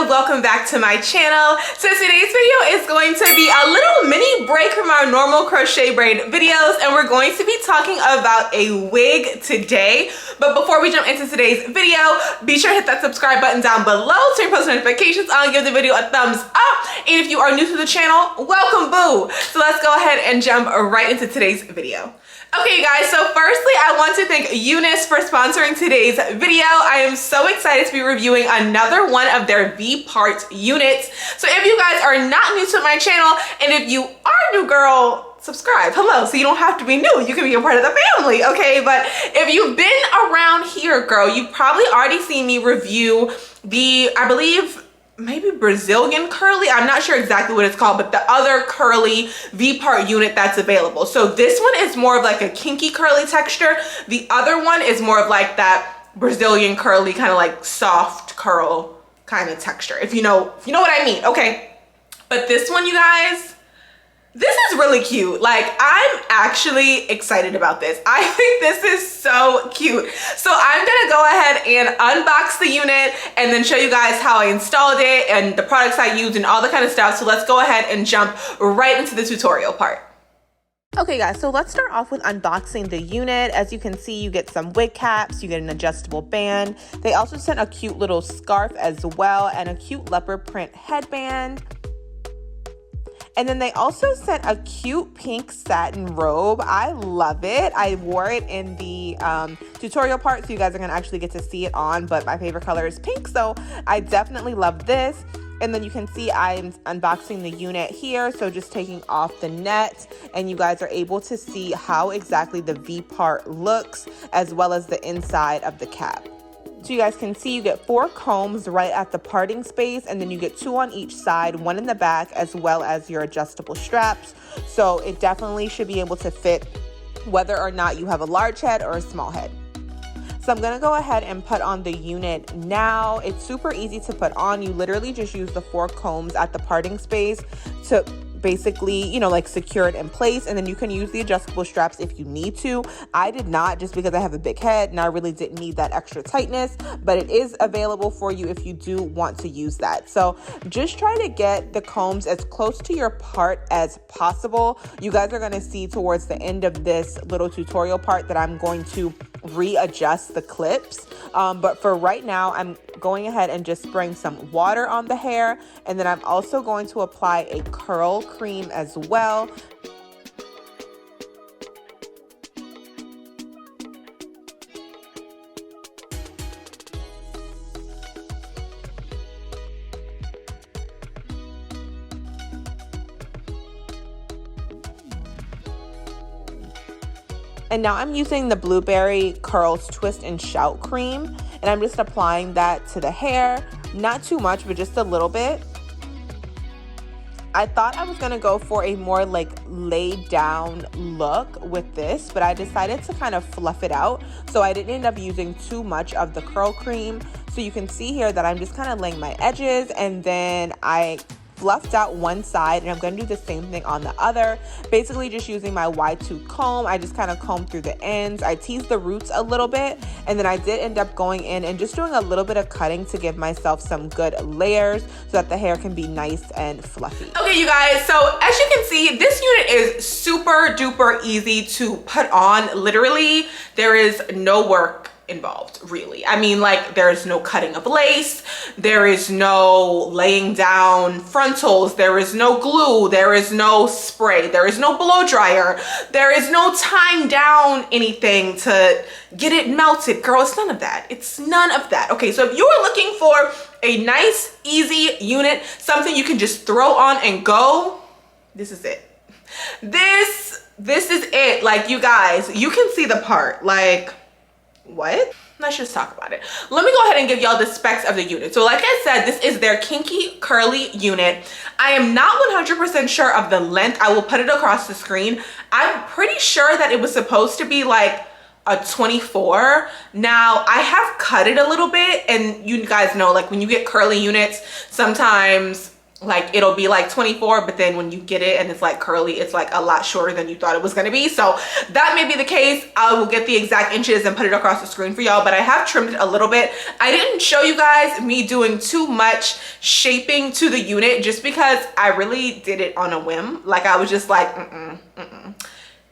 Welcome back to my channel. So today's video is going to be a little mini break from our normal crochet braid videos, and we're going to be talking about a wig today. But before we jump into today's video, be sure to hit that subscribe button down below, turn post notifications on, give the video a thumbs up, and if you are new to the channel, welcome boo. So let's go ahead and jump right into today's video. Okay guys, so firstly I want to thank Unice for sponsoring today's video. I am so excited to be reviewing another one of their V-part units. So if you guys are not new to my channel, and if you are new, girl, subscribe. Hello, so you don't have to be new, you can be a part of the family, okay? But if you've been around here, girl, you've probably already seen me review the, I believe, maybe Brazilian curly, I'm not sure exactly what it's called, but the other curly V-part unit that's available. So this one is more of like a kinky curly texture. The other one is more of like that Brazilian curly, kind of like soft curl kind of texture, if you know what I mean, okay? But this one, you guys, this is really cute. Like, I'm actually excited about this. I think this is so cute. So I'm gonna go ahead and unbox the unit and then show you guys how I installed it and the products I used and all the kind of stuff. So let's go ahead and jump right into the tutorial part. Okay guys, so let's start off with unboxing the unit. As you can see, you get some wig caps, you get an adjustable band. They also sent a cute little scarf as well and a cute leopard print headband. And then they also sent a cute pink satin robe. I love it. I wore it in the tutorial part, so you guys are gonna actually get to see it on, but my favorite color is pink, so I definitely love this. And then you can see I'm unboxing the unit here, so just taking off the net, and you guys are able to see how exactly the V part looks, as well as the inside of the cap. So you guys can see you get 4 combs right at the parting space, and then you get 2 on each side, 1 in the back, as well as your adjustable straps. So it definitely should be able to fit whether or not you have a large head or a small head. So I'm gonna go ahead and put on the unit now. It's super easy to put on. You literally just use the 4 combs at the parting space to basically, you know, like secure it in place, and then you can use the adjustable straps if you need to. I did not, just because I have a big head and I really didn't need that extra tightness, but it is available for you if you do want to use that. So just try to get the combs as close to your part as possible. You guys are going to see towards the end of this little tutorial part that I'm going to readjust the clips, but for right now I'm going ahead and just spraying some water on the hair, and then I'm also going to apply a curl cream as well. And now I'm using the Blueberry Curls Twist and Shout cream, and I'm just applying that to the hair. Not too much, but just a little bit. I thought I was gonna go for a more like laid down look with this, but I decided to kind of fluff it out, so I didn't end up using too much of the curl cream. So you can see here that I'm just kind of laying my edges, and then I fluffed out one side, and I'm going to do the same thing on the other. Basically just using my wide tooth comb, I just kind of comb through the ends. I teased the roots a little bit, and then I did end up going in and just doing a little bit of cutting to give myself some good layers so that the hair can be nice and fluffy. Okay, you guys, so as you can see, this unit is super duper easy to put on. Literally, there is no work involved, really. I mean, like, there's no cutting of lace, there is no laying down frontals, there is no glue, there is no spray, there is no blow dryer, there is no tying down anything to get it melted. Girl, it's none of that. It's none of that. Okay, so if you are looking for a nice, easy unit, something you can just throw on and go, this is it. This is it. Like, you guys, you can see the part. Like, what? Let's just talk about it. Let me go ahead and give y'all the specs of the unit. So like I said, this is their Kinky curly unit. I am not 100% sure of the length. I will put it across the screen. I'm pretty sure that it was supposed to be like a 24. Now I have cut it a little bit, and you guys know, like when you get curly units, sometimes like it'll be like 24, but then when you get it and it's like curly, it's like a lot shorter than you thought it was going to be. So that may be the case. I will get the exact inches and put it across the screen for y'all, but I have trimmed it a little bit. I didn't show you guys me doing too much shaping to the unit just because I really did it on a whim. Like I was just like,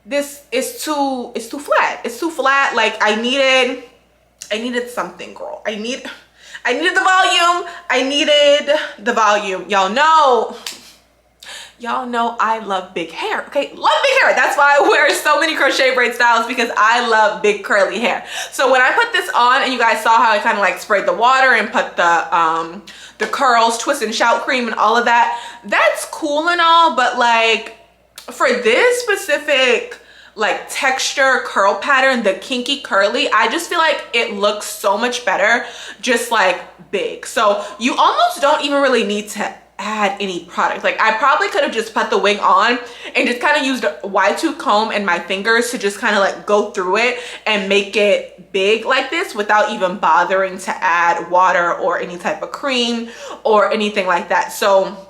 this is it's too flat. It's too flat. Like I needed something, girl. I needed the volume. I needed the volume. Y'all know I love big hair. Okay, love big hair. That's why I wear so many crochet braid styles, because I love big curly hair. So when I put this on, and you guys saw how I kind of like sprayed the water and put the curls, twist and shout cream and all of that, that's cool and all, but like for this specific like texture curl pattern, the kinky curly, I just feel like it looks so much better just like big. So you almost don't even really need to add any product. Like I probably could have just put the wig on and just kind of used a Y2 comb and my fingers to just kind of like go through it and make it big like this without even bothering to add water or any type of cream or anything like that. So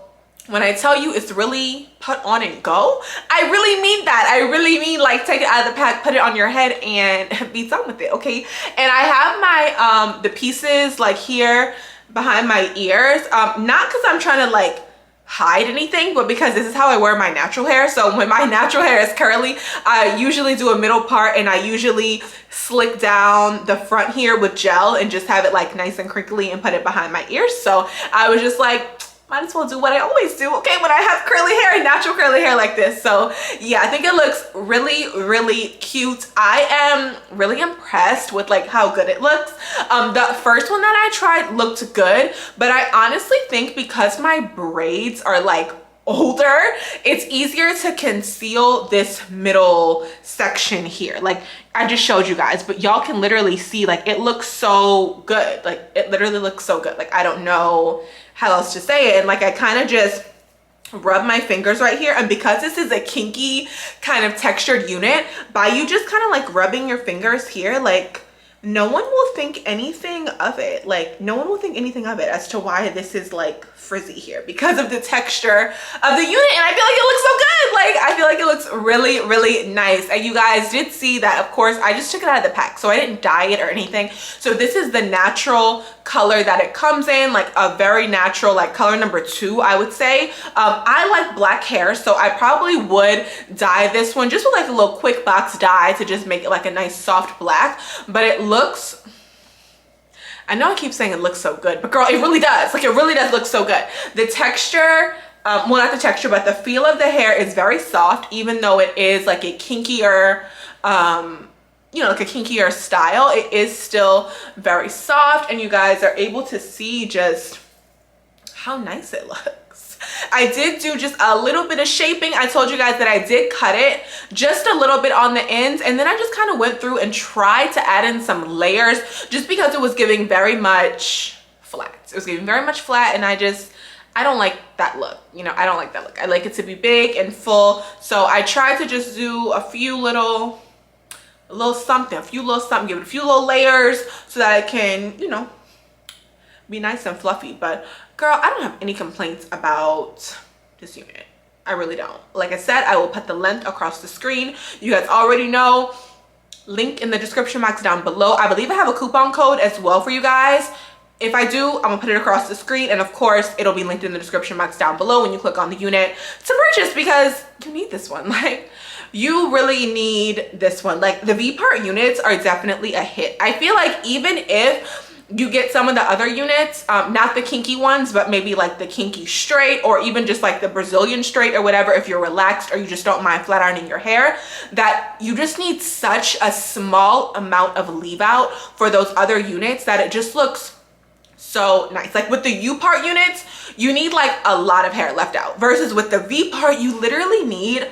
when I tell you it's really put on and go, I really mean that. I really mean like take it out of the pack, put it on your head and be done with it, okay? And I have my the pieces like here behind my ears, not because I'm trying to like hide anything, but because this is how I wear my natural hair. So when my natural hair is curly, I usually do a middle part, and I usually slick down the front here with gel and just have it like nice and crinkly and put it behind my ears. So I was just like, might as well do what I always do, okay, when I have curly hair, natural curly hair like this. So yeah, I think it looks really, really cute. I am really impressed with like how good it looks. The first one that I tried looked good, but I honestly think because my braids are like older, it's easier to conceal this middle section here. Like I just showed you guys, but y'all can literally see like it looks so good. Like it literally looks so good. Like I don't know how else to say it. And like I kind of just rub my fingers right here, and because this is a kinky kind of textured unit, by you just kind of like rubbing your fingers here, like no one will think anything of it. Like no one will think anything of it as to why this is like frizzy here, because of the texture of the unit. And I feel like it looks so good. Like I feel like it looks really, really nice. And you guys did see that, of course, I just took it out of the pack, so I didn't dye it or anything. So this is the natural color that it comes in, like a very natural, like color number 2, I would say. I like black hair, so I probably would dye this one just with like a little quick box dye to just make it like a nice soft black. But it looks, I know I keep saying it looks so good, but girl, it really does. Like it really does look so good. The texture, well, not the texture, but the feel of the hair is very soft, even though it is like a kinkier, you know, like a kinkier style. It is still very soft, and you guys are able to see just how nice it looks. I did do just a little bit of shaping. I told you guys that I did cut it just a little bit on the ends, and then I just kind of went through and tried to add in some layers just because it was giving very much flat. It was giving very much flat, and I don't like that look. You know, I don't like that look. I like it to be big and full. So I tried to just do a few little something, give it a few little layers so that I can, you know, be nice and fluffy. But girl, I don't have any complaints about this unit. I really don't. Like I said, I will put the length across the screen. You guys already know, link in the description box down below. I believe I have a coupon code as well for you guys. If I do, I'm gonna put it across the screen, and of course it'll be linked in the description box down below when you click on the unit to purchase, because you need this one. Like you really need this one. Like the V-part units are definitely a hit. I feel like even if you get some of the other units, not the kinky ones, but maybe like the kinky straight, or even just like the Brazilian straight or whatever, if you're relaxed or you just don't mind flat ironing your hair, that you just need such a small amount of leave out for those other units that it just looks so nice. Like with the U-part units, you need like a lot of hair left out, versus with the V-part, you literally need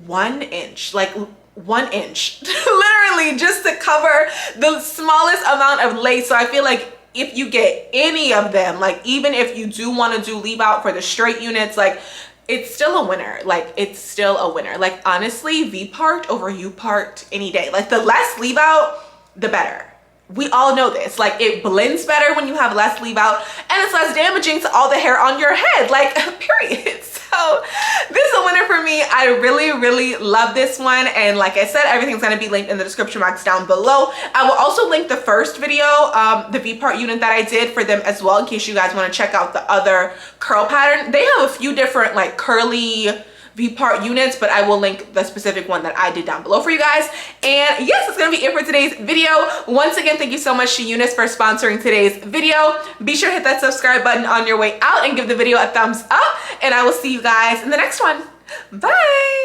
1 inch, like 1 inch literally, just to cover the smallest amount of lace. So I feel like if you get any of them, like even if you do want to do leave out for the straight units, like it's still a winner. Like, it's still a winner. Like, honestly, V part over U part any day. Like, the less leave out, the better. We all know this. Like, it blends better when you have less leave out, and it's less damaging to all the hair on your head. Like, period. So this is a winner for me. I really love this one, and like I said, everything's going to be linked in the description box down below. I will also link the first video, the V-part unit that I did for them as well, in case you guys want to check out the other curl pattern. They have a few different like curly V-part units, but I will link the specific one that I did down below for you guys. And yes, that's gonna be it for today's video. Once again, thank you so much to Unice for sponsoring today's video. Be sure to hit that subscribe button on your way out and give the video a thumbs up, and I will see you guys in the next one. Bye.